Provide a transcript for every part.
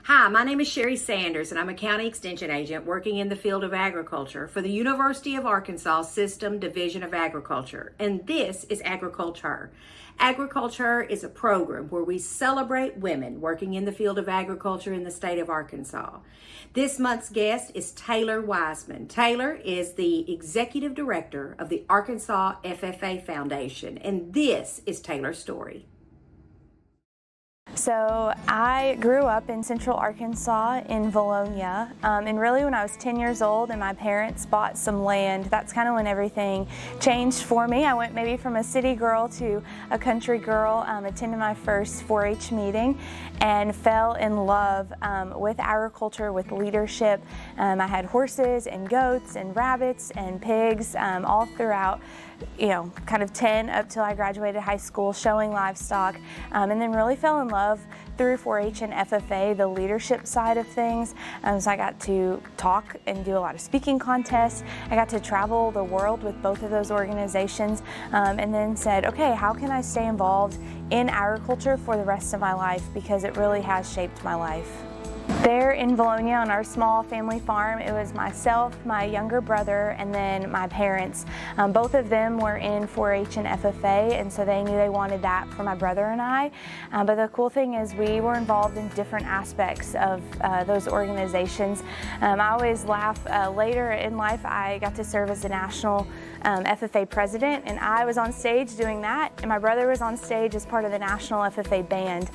Hi, my name is Sherry Sanders, and I'm a county extension agent working in the field of agriculture for the University of Arkansas System Division of Agriculture, and this is Agriculture. Agriculture is a program where we celebrate women working in the field of agriculture in the state of Arkansas. This month's guest is Taylor Wiseman. Taylor is the Executive Director of the Arkansas FFA Foundation, and this is Taylor's story. So I grew up in central Arkansas in Vilonia, and really when I was 10 years old and my parents bought some land, that's kind of when everything changed for me. I went maybe from a city girl to a country girl, attended my first 4-H meeting and fell in love with agriculture, with leadership. I had horses and goats and rabbits and pigs all throughout, kind of 10 up till I graduated high school, showing livestock, and then really fell in love through 4-H and FFA, the leadership side of things. So I got to talk and do a lot of speaking contests. I got to travel the world with both of those organizations, and then said, okay, how can I stay involved in agriculture for the rest of my life, because it really has shaped my life. There in Vilonia on our small family farm, it was myself, my younger brother, and then my parents. Both of them were in 4-H and FFA, and so they knew they wanted that for my brother and I. But the cool thing is we were involved in different aspects of those organizations. I always laugh, later in life I got to serve as the national FFA president, and I was on stage doing that, and my brother was on stage as part of the national FFA band.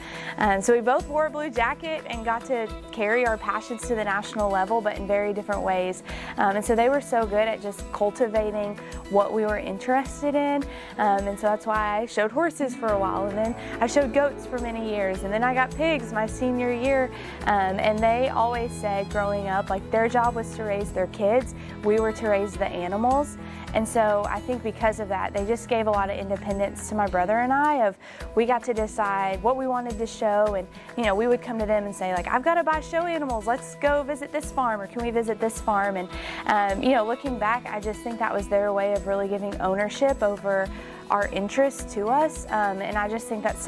So we both wore a blue jacket and got to carry our passions to the national level, but in very different ways. And so they were so good at just cultivating what we were interested in. And so that's why I showed horses for a while, and then I showed goats for many years, and then I got pigs my senior year. And they always said growing up, like, their job was to raise their kids. We were to raise the animals. And so I think because of that, they just gave a lot of independence to my brother and I, of we got to decide what we wanted to show. And we would come to them and say, like, I've got to buy show animals, let's go visit this farm, or can we visit this farm? And looking back, I just think that was their way of really giving ownership over our interests to us. And I just think that's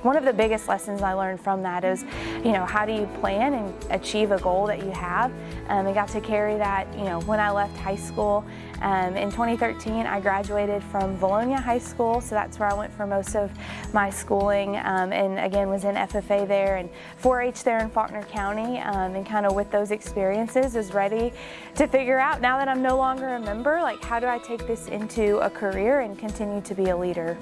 one of the biggest lessons I learned from that is, how do you plan and achieve a goal that you have? I got to carry that, when I left high school. In 2013, I graduated from Vilonia High School, so that's where I went for most of my schooling, and again was in FFA there and 4-H there in Faulkner County, and kind of with those experiences is ready to figure out, now that I'm no longer a member, like, how do I take this into a career and continue to be a leader?